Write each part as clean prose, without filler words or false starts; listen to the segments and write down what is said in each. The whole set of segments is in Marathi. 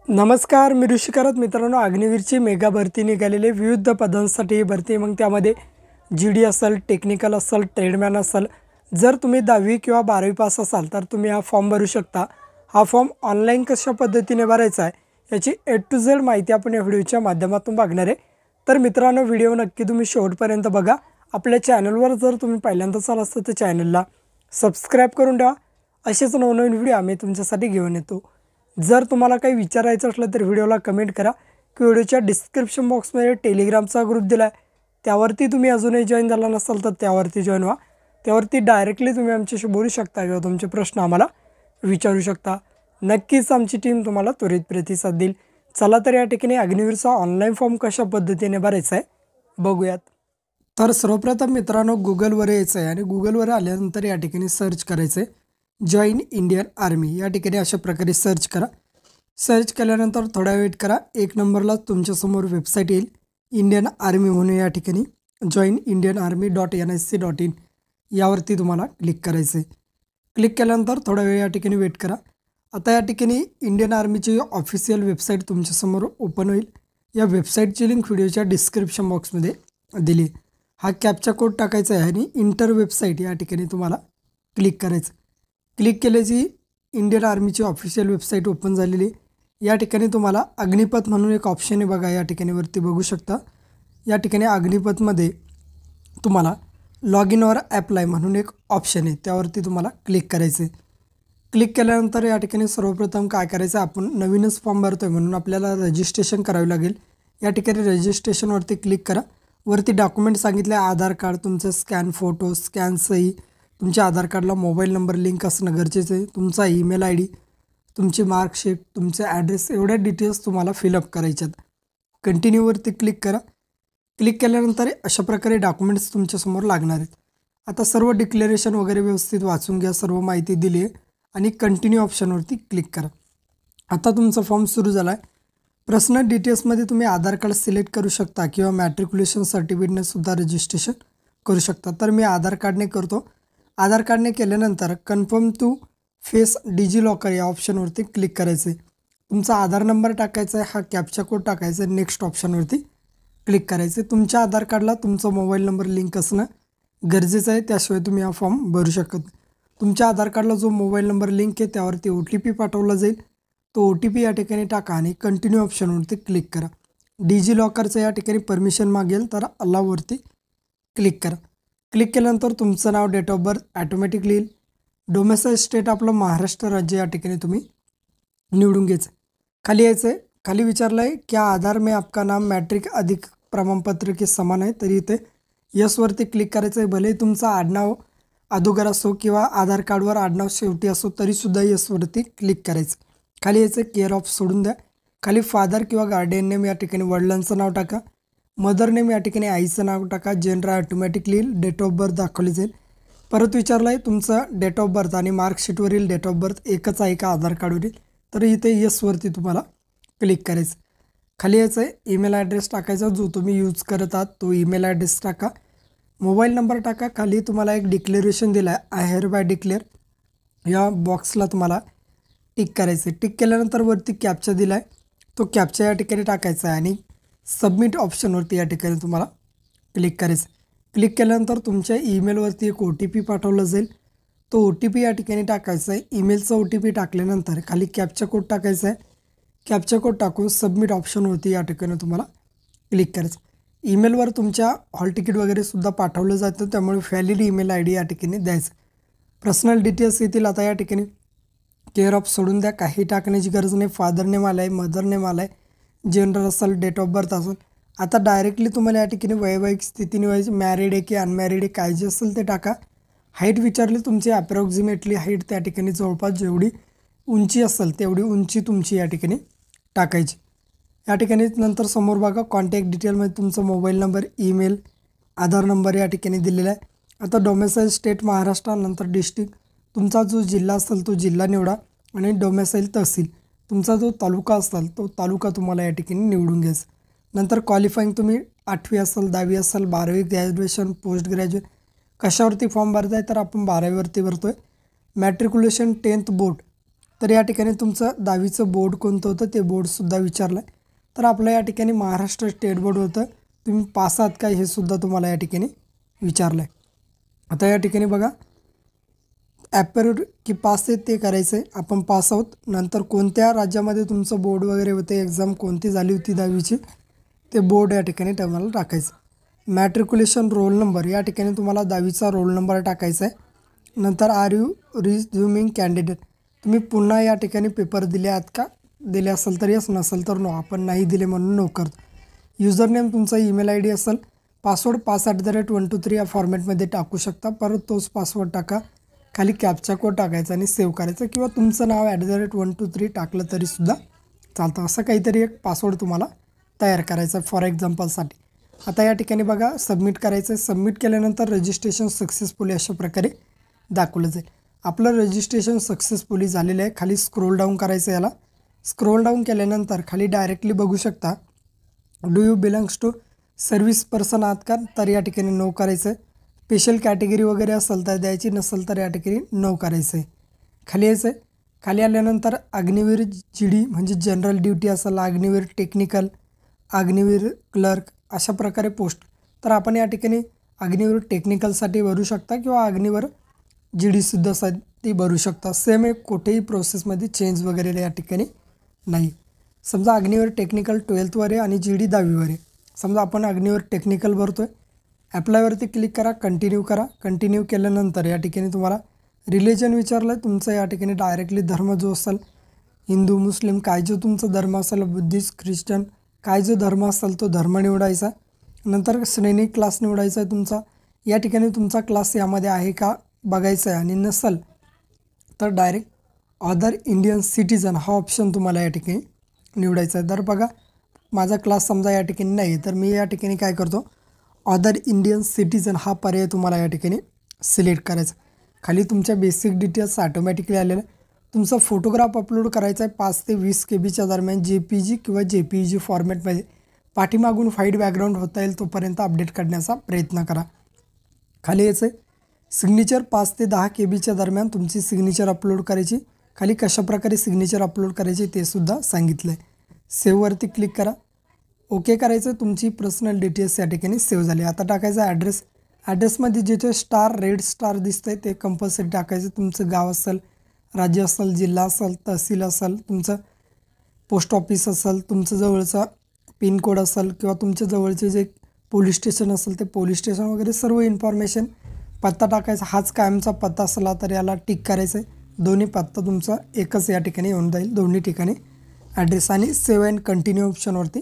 नमस्कार, मी ऋषी करत मित्रांनो, अग्निवीरची मेगा भरती निघालेली विविध पदांसाठी भरती. मग त्यामध्ये जी.डी असेल, टेक्निकल असेल, ट्रेडमॅन असेल. जर तुम्ही 10वी किंवा 12वी पास असाल तर तुम्ही हा फॉर्म भरू शकता. हा फॉर्म ऑनलाईन कशा पद्धतीने भरायचा आहे याची ए टू झेड माहिती आपण या व्हिडिओच्या माध्यमातून बघणार आहे. तर मित्रांनो, व्हिडिओ नक्की तुम्ही शेवटपर्यंत बघा. आपल्या चॅनलवर जर तुम्ही पहिल्यांदाच आला असाल तर चॅनलला सबस्क्राईब करून ठेवा. असेच नवनवीन व्हिडिओ आम्ही तुमच्यासाठी घेऊन येतो. जर तुम्हाला काही विचारायचं असलं तर व्हिडिओला कमेंट करा की व्हिडिओच्या डिस्क्रिप्शन बॉक्समध्ये टेलिग्रामचा ग्रुप दिला आहे, त्यावरती तुम्ही अजूनही जॉईन झाला नसाल तर त्यावरती जॉईन व्हा. त्यावरती डायरेक्टली तुम्ही आमच्याशी बोलू शकता किंवा तुमचे प्रश्न आम्हाला विचारू शकता. नक्कीच आमची टीम तुम्हाला त्वरित प्रतिसाद देईल. चला तर या ठिकाणी अग्निवीरचा ऑनलाईन फॉर्म कशा पद्धतीने भरायचा आहे बघूयात. तर सर्वप्रथम मित्रांनो, गुगलवर यायचं आहे आणि गुगलवर आल्यानंतर या ठिकाणी सर्च करायचं आहे जॉईन इंडियन आर्मी. या ठिकाणी अशा प्रकारे सर्च करा. सर्च केल्यानंतर थोडा वेट करा. एक नंबरला तुमच्यासमोर वेबसाईट येईल इंडियन आर्मी म्हणून. या ठिकाणी जॉईन इंडियन आर्मी .NIC.in यावरती तुम्हाला क्लिक करायचं आहे. क्लिक केल्यानंतर थोडा वेळ या ठिकाणी वेट करा. आता या ठिकाणी इंडियन आर्मीची ऑफिशियल वेबसाईट तुमच्यासमोर ओपन होईल. या वेबसाईटची लिंक व्हिडिओच्या डिस्क्रिप्शन बॉक्समध्ये दिली. हा कॅप्चा कोड टाकायचा आहे आणि इंटर वेबसाईट या ठिकाणी तुम्हाला क्लिक करायचं. क्लिक केल्याची इंडियन आर्मीची ऑफिशियल वेबसाईट ओपन झालेली. या ठिकाणी तुम्हाला अग्निपथ म्हणून एक ऑप्शन आहे बघा, या ठिकाणी वरती बघू शकता. या ठिकाणी अग्निपथमध्ये तुम्हाला लॉग इन ऑर ॲप्लाय म्हणून एक ऑप्शन आहे, त्यावरती तुम्हाला क्लिक करायचं आहे. क्लिक केल्यानंतर या ठिकाणी सर्वप्रथम काय करायचं, आपण नवीनच फॉर्म भरतो आहे म्हणून आपल्याला रजिस्ट्रेशन करावे लागेल. या ठिकाणी रजिस्ट्रेशनवरती क्लिक करा. वरती डॉक्युमेंट सांगितले आधार कार्ड, तुमचं स्कॅन फोटो, स्कॅन सही, तुमच्या आधार कार्डला मोबाईल नंबर लिंक असणं गरजेचं आहे, तुमचा ईमेल ID, तुमची मार्कशीट, तुमचे ॲड्रेस, एवढ्या डिटेल्स तुम्हाला फिलअप करायच्यात. कंटिन्यूवरती क्लिक करा. क्लिक केल्यानंतर अशा प्रकारे डॉक्युमेंट्स तुमच्यासमोर लागणार आहेत. आता सर्व डिक्लेरेशन वगैरे व्यवस्थित वाचून घ्या, सर्व माहिती दिली आहे आणि कंटिन्यू ऑप्शनवरती क्लिक करा. आता तुमचा फॉर्म सुरू झाला आहे. पर्सनल डिटेल्समध्ये तुम्ही आधार कार्ड सिलेक्ट करू शकता किंवा मॅट्रिक्युलेशन सर्टिफिकेटनेसुद्धा रजिस्ट्रेशन करू शकता. तर मी आधार कार्डने करतो. आधार कार्डने केल्यानंतर कन्फर्म टू फेस डिजिलॉकर या ऑप्शनवरती क्लिक करायचं आहे. तुमचा आधार नंबर टाकायचा आहे, हा कॅप्चा कोड टाकायचा आहे, नेक्स्ट ऑप्शनवरती क्लिक करायचं आहे. तुमच्या आधार कार्डला तुमचा मोबाईल नंबर लिंक असणं गरजेचं आहे, त्याशिवाय तुम्ही हा फॉर्म भरू शकत नाही. तुमच्या आधार कार्डला जो मोबाईल नंबर लिंक आहे त्यावरती OTP पाठवला जाईल. तो OTP या ठिकाणी टाका आणि कंटिन्यू ऑप्शनवरती क्लिक करा. डिजिलॉकरचं या ठिकाणी परमिशन मागेल तर अलावरती क्लिक करा. क्लिक केल्यानंतर तुमचं नाव, डेट ऑफ बर्थ ॲटोमॅटिकली येईल. डोमेसाईल स्टेट आपलं महाराष्ट्र राज्य या ठिकाणी तुम्ही निवडून घ्यायचं. खाली यायचं आहे. खाली विचारलं आहे क्या आधार में आपका नाम मॅट्रिक अधिक प्रमाणपत्र के समान आहे, तरी इथे यसवरती क्लिक करायचं आहे. भले तुमचं आडनाव अगोदर असो किंवा आधार कार्डवर आडनाव शेवटी असो तरीसुद्धा यसवरती क्लिक करायचं. खाली यायचं केअर ऑफ सोडून द्या. खाली फादर किंवा गार्डियन नेम या ठिकाणी वडिलांचं नाव टाका. मदर नेम या ठिकाणी आईचं नाव टाका. जेंडर ॲटोमॅटिकली येईल. डेट ऑफ बर्थ दाखवली जाईल. परत विचारलं आहे तुमचं डेट ऑफ बर्थ आणि मार्कशीटवरील डेट ऑफ बर्थ एकच आहे का आधार कार्डवरील, तर इथे यसवरती तुम्हाला क्लिक करायचं. खाली यायचं आहे ईमेल ॲड्रेस टाकायचा, जो तुम्ही यूज करत आहात तो ईमेल ॲड्रेस टाका. मोबाईल नंबर टाका. खाली तुम्हाला एक डिक्लेरेशन दिलं आहे, आय हेअर बाय डिक्लेअर, या बॉक्सला तुम्हाला टिक करायचं आहे. टिक केल्यानंतर वरती कॅप्चा दिला आहे, तो कॅप्चा या ठिकाणी टाकायचा आहे आणि सबमिट ऑप्शनवरती या ठिकाणी तुम्हाला क्लिक करायचं. क्लिक केल्यानंतर तुमच्या ईमेलवरती एक OTP पाठवला जाईल. तो OTP या ठिकाणी टाकायचा आहे. ईमेलचा OTP टाकल्यानंतर खाली कॅप्चा कोड टाकायचा आहे. कॅप्चा कोड टाकून सबमिट ऑप्शनवरती या ठिकाणी तुम्हाला क्लिक करायचं. ईमेलवर तुमच्या हॉल तिकीट वगैरेसुद्धा पाठवलं जातं, त्यामुळे व्हॅलिड ईमेल ID या ठिकाणी द्यायचं. पर्सनल डिटेल्स येतील. आता या ठिकाणी केअर ऑफ सोडून द्या, काही टाकण्याची गरज नाही. फादर नेम आला आहे, मदर नेम आला आहे, जेंडर असेल, डेट ऑफ बर्थ असेल. आता डायरेक्टली तुम्हाला या ठिकाणी वैवाहिक स्थिती निवायची, मॅरिड आहे की अनमॅरिड आहे, काय जे असेल ते टाका. हाईट विचारली तुमची, अप्रॉक्सिमेटली हाईट त्या ठिकाणी जवळपास जेवढी उंची असेल तेवढी उंची तुमची या ठिकाणी टाकायची. या ठिकाणी नंतर समोर बघा कॉन्टॅक्ट डिटेलमध्ये तुमचा मोबाईल नंबर, ईमेल, आधार नंबर या ठिकाणी दिलेला आहे. आता डोमेसाईल स्टेट महाराष्ट्र, नंतर डिस्ट्रिक्ट, तुमचा जो जिल्हा असेल तो जिल्हा निवडा आणि डोमेसाईल तहसील, तुमचा जो तालुका असेल तो तालुका तुम्हाला या ठिकाणी निवडून घ्यायचा. नंतर क्वालिफाईंग तुम्ही 8वी असेल, 10वी असेल, 12वी, ग्रॅज्युएशन, पोस्ट ग्रॅज्युएट, कशावरती फॉर्म भरताय तर आपण 12वीवरती भरतो आहे. मॅट्रिक्युलेशन 10th बोर्ड तर या ठिकाणी तुमचं 10वीचं बोर्ड कोणतं होतं ते बोर्डसुद्धा विचारलं आहे. तर आपलं या ठिकाणी महाराष्ट्र स्टेट बोर्ड होतं. तुम्ही पास आहात का हे सुद्धा तुम्हाला या ठिकाणी विचारलं आहे. आता या ठिकाणी बघा ॲपेअर की पास आहे ते करायचं आहे. आपण पास आहोत. नंतर कोणत्या राज्यामध्ये तुमचं बोर्ड वगैरे होते, एक्झाम कोणती झाली होती 10वीची ते बोर्ड या ठिकाणी तुम्हाला टाकायचं. मॅट्रिक्युलेशन रोल नंबर या ठिकाणी तुम्हाला 10वीचा रोल नंबर टाकायचा आहे. नंतर आर यू रिझ्युमिंग कॅन्डिडेट, तुम्ही पुन्हा या ठिकाणी पेपर दिले आहात का, दिले असेल तर यस, नसेल तर नो. आपण नाही दिले म्हणून नो करतो. युजर नेम तुमचा ईमेल ID असेल. पासवर्ड pass@123 या फॉर्मॅटमध्ये टाकू शकता. परत तोच पासवर्ड टाका. खाली कॅप्चा कोड टाकायचा आणि सेव्ह करायचं, किंवा तुमचं नाव @123 टाकलं तरीसुद्धा चालतं. असं काहीतरी एक पासवर्ड तुम्हाला तयार करायचा फॉर एक्झाम्पलसाठी. आता या ठिकाणी बघा सबमिट करायचं आहे. सबमिट केल्यानंतर रजिस्ट्रेशन सक्सेसफुली अशा प्रकारे दाखवलं जाईल. आपलं रजिस्ट्रेशन सक्सेसफुली झालेलं आहे. खाली स्क्रोल डाऊन करायचं याला. स्क्रोल डाऊन केल्यानंतर खाली डायरेक्टली बघू शकता do you belongs to service person आहात का, तर या ठिकाणी नो करायचं आहे. स्पेशल कॅटेगरी वगैरे असेल तर द्यायची, नसेल तर या ठिकाणी नो करायचं आहे. खाली यायचं आहे. खाली आल्यानंतर अग्निवीर GD म्हणजे जनरल ड्युटी असेल, अग्निवीर टेक्निकल, अग्निवीर क्लर्क अशा प्रकारे पोस्ट. तर आपण या ठिकाणी अग्निवीर टेक्निकलसाठी भरू शकता किंवा अग्निवीर GD साठी भरू शकता. सेम एक कुठेही प्रोसेसमध्ये चेंज वगैरे या ठिकाणी नाही. समजा अग्निवीर टेक्निकल 12th आहे आणि GD 10वी आहे. समजा आपण अग्निवीर टेक्निकल भरतो आहे. ॲप्लायवरती क्लिक करा, कंटिन्यू करा. कंटिन्यू केल्यानंतर या ठिकाणी तुम्हाला रिलिजन विचारलं आहे. तुमचं या ठिकाणी डायरेक्टली धर्म जो असेल, हिंदू मुस्लिम काय जो तुमचा धर्म असेल, बुद्धिस्ट ख्रिश्चन काय जो धर्म असेल तो धर्म निवडायचा. नंतर श्रेणी क्लास निवडायचा आहे तुमचा. या ठिकाणी तुमचा क्लास यामध्ये आहे का बघायचं आहे, आणि नसेल तर डायरेक्ट अदर इंडियन सिटीजन हा ऑप्शन तुम्हाला या ठिकाणी निवडायचा आहे. तर बघा माझा क्लास समजा या ठिकाणी नाही आहे, तर मी या ठिकाणी काय करतो, अदर इंडियन सिटीजन हा पर्याय तुम्हाला या ठिकाणी सिलेक्ट करायचा. खाली तुमच्या बेसिक डिटेल्स ऑटोमॅटिकली आलेलं आहे. तुमचा फोटोग्राफ अपलोड करायचा आहे 5 ते 20 KB दरम्यान JPG किंवा JPEG फॉर्मॅटमध्ये. पाठीमागून फाईट बॅकग्राऊंड होता येईल तोपर्यंत अपडेट करण्याचा प्रयत्न करा. खाली यायचं आहे. सिग्नेचर 5 ते 10 KB दरम्यान तुमची सिग्नेचर अपलोड करायची. खाली कशाप्रकारे सिग्नेचर अपलोड करायची ते सुद्धा सांगितलं आहे. सेव्हवरती क्लिक करा. ओके करायचं. तुमची पर्सनल डिटेल्स या ठिकाणी सेव्ह झाली. आता टाकायचं ॲड्रेस. ॲड्रेसमध्ये जिथे स्टार रेड स्टार दिसतं आहे ते कंपल्सरी टाकायचं. तुमचं गाव असेल, राज्य असेल, जिल्हा असेल, तहसील असेल, तुमचं पोस्ट ऑफिस असेल, तुमचं जवळचा पिनकोड असेल, किंवा तुमच्या जवळचे जे पोलीस स्टेशन असेल ते पोलीस स्टेशन वगैरे सर्व इन्फॉर्मेशन. पत्ता टाकायचा. हाच कायमचा पत्ता असला तर याला टिक करायचं आहे. दोन्ही पत्ता तुमचा एकच या ठिकाणी येऊन जाईल, दोन्ही ठिकाणी ॲड्रेस. आणि सेव्ह अँड कंटिन्यू ऑप्शनवरती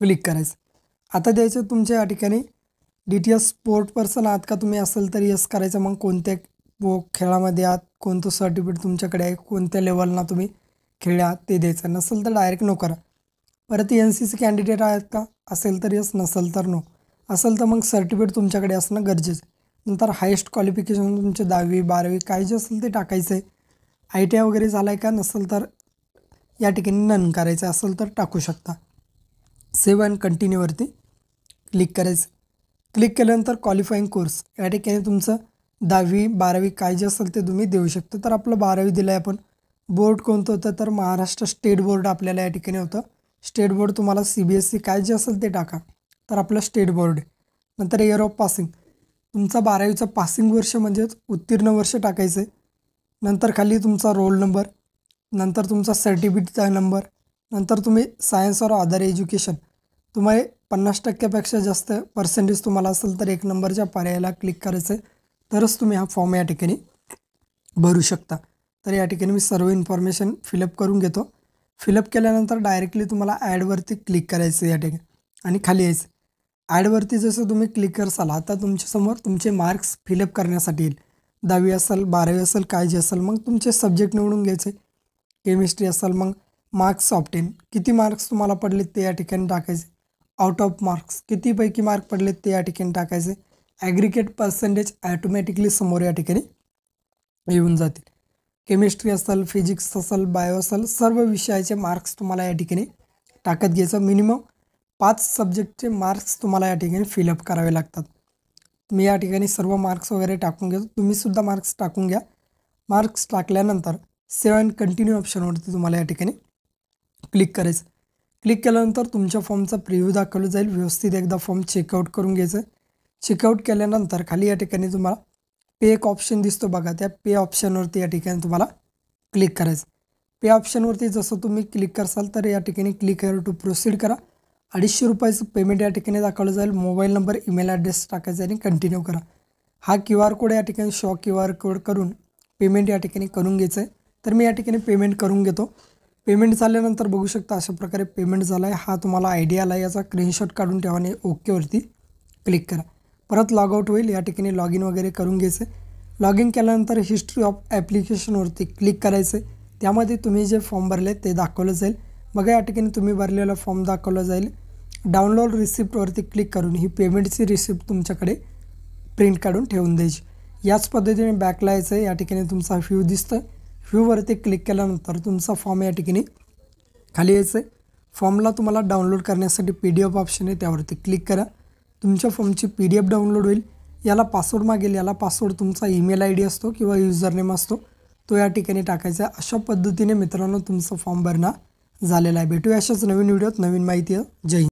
क्लिक करायचं. आता द्यायचं तुमच्या या ठिकाणी डिटेल्स. स्पोर्ट पर्सन आहात का तुम्ही, असेल तर यस करायचं. मग कोणत्या खेळामध्ये आहात, कोणतं सर्टिफिकेट तुमच्याकडे आहे, कोणत्या लेवलला तुम्ही खेळले आहात ते द्यायचं. नसेल तर डायरेक्ट नो करा. परत NCC कॅन्डिडेट आहेत का, असेल तर यस, नसेल तर नो. असेल तर मग सर्टिफिकेट तुमच्याकडे असणं गरजेचं आहे. नंतर हायेस्ट क्वालिफिकेशन तुमचे 10वी 12वी काय जे असेल ते टाकायचं आहे. ITI वगैरे झालं आहे का, नसेल तर या ठिकाणी नन करायचं, असेल तर टाकू शकता. सेव्ह अँड कंटिन्यूवरती क्लिक करायचं. क्लिक केल्यानंतर क्वालिफाईंग कोर्स या ठिकाणी तुमचं 10वी 12वी काय जे असेल ते तुम्ही देऊ शकता. तर आपलं 12वी दिलं आहे आपण. बोर्ड कोणतं होतं, तर महाराष्ट्र स्टेट बोर्ड आपल्याला या ठिकाणी होतं. स्टेट बोर्ड तुम्हाला CBSE काय जे असेल ते टाका. तर आपलं स्टेट बोर्ड आहे. नंतर इयर ऑफ पासिंग तुमचा 12वीचं पासिंग वर्ष म्हणजेच उत्तीर्ण वर्ष टाकायचं आहे. नंतर खाली तुमचा रोल नंबर, नंतर तुमचा सर्टिफिकेटचा नंबर, नंतर तुम्ही सायन्स और अदर एज्युकेशन तुम्हाला 50% जास्त पर्सेंटेज तुम्हाला असेल तर 1 नंबरच्या पर्यायाला क्लिक करायचं आहे. तरच तुम्ही हा फॉर्म या ठिकाणी भरू शकता. तर या ठिकाणी मी सर्व इन्फॉर्मेशन फिलअप करून घेतो. फिलअप केल्यानंतर डायरेक्टली तुम्हाला ॲडवरती क्लिक करायचं या ठिकाणी आणि खाली यायचं. ॲडवरती जसं तुम्ही क्लिक करसाल आता तुमच्यासमोर तुमचे मार्क्स फिलअप करण्यासाठी येईल. 10वी असेल 12वी असेल काय जे असेल, मग तुमचे सब्जेक्ट निवडून घ्यायचे. केमिस्ट्री असेल मग मार्क्स ऑब्टेन, किती मार्क्स तुम्हाला पडलेत ते या ठिकाणी टाकायचे. आउट ऑफ मार्क्स कितीपैकी मार्क पडलेत ते या ठिकाणी टाकायचे. ॲग्रिगेट पर्सेंटेज ॲटोमॅटिकली समोर या ठिकाणी येऊन जातील. केमिस्ट्री असेल, फिजिक्स असेल, बायो असेल, सर्व विषयाचे मार्क्स तुम्हाला या ठिकाणी टाकत घ्यायचं. मिनिमम 5 सब्जेक्टचे मार्क्स तुम्हाला या ठिकाणी फिलअप करावे लागतात. मी या ठिकाणी सर्व मार्क्स वगैरे टाकून घेतो. तुम्हीसुद्धा मार्क्स टाकून घ्या. मार्क्स टाकल्यानंतर सेव्ह अँड कंटिन्यू ऑप्शनवरती तुम्हाला या ठिकाणी क्लिक करायचं. क्लिक केल्यानंतर तुमच्या फॉर्मचा प्रिव्ह्यू दाखवला जाईल. व्यवस्थित एकदा फॉर्म चेकआउट करून घ्यायचं. चेकआउट केल्यानंतर खाली या ठिकाणी तुम्हाला पे एक ऑप्शन दिसतो बघा, त्या पे ऑप्शनवरती या ठिकाणी तुम्हाला क्लिक करायचं. पे ऑप्शनवरती जसं तुम्ही क्लिक करसाल तर या ठिकाणी क्लिक हेअर टू प्रोसीड करा. 250 रुपयाचं पेमेंट या ठिकाणी दाखवलं जाईल. मोबाईल नंबर, ईमेल ॲड्रेस टाकायचा आणि कंटिन्यू करा. हा QR कोड या ठिकाणी QR कोड करून पेमेंट या ठिकाणी करून घ्यायचं आहे. तर मी या ठिकाणी पेमेंट करून घेतो. पेमेंट झाल्यानंतर बघू शकता अशा प्रकारे पेमेंट झाला आहे. हा तुम्हाला आयडिया आला, याचा स्क्रीनशॉट काढून ठेवा आणि ओकेवरती क्लिक करा. परत लॉग आउट होईल. या ठिकाणी लॉग इन वगैरे करून घ्यायचं आहे. लॉग इन केल्यानंतर हिस्ट्री ऑफ ॲप्लिकेशनवरती क्लिक करायचं आहे. त्यामध्ये तुम्ही जे फॉर्म भरले ते दाखवलं जाईल. बघा या ठिकाणी तुम्ही भरलेला फॉर्म दाखवला जाईल. डाउनलोड रिसिप्टवरती क्लिक करून ही पेमेंटची रिसिप्ट तुमच्याकडे प्रिंट काढून ठेवून द्यायची. याच पद्धतीने बॅकला यायचं आहे. या ठिकाणी तुमचा व्ह्यू दिसतं. व्ह्यूवरती क्लिक केल्यानंतर तुमचा फॉर्म या ठिकाणी खाली यायचं आहे. फॉर्मला तुम्हाला डाउनलोड करण्यासाठी PDF ऑप्शन आहे, त्यावरती क्लिक करा. तुमच्या फॉर्मची PDF डाउनलोड होईल. याला पासवर्ड मागेल. याला पासवर्ड तुमचा ईमेल ID असतो किंवा युजरनेम असतो, तो या ठिकाणी टाकायचा. अशा पद्धतीने मित्रांनो तुमचा फॉर्म भरणं झालेला आहे. भेटूया अशाच नवीन व्हिडिओत नवीन माहिती. जय हिंद.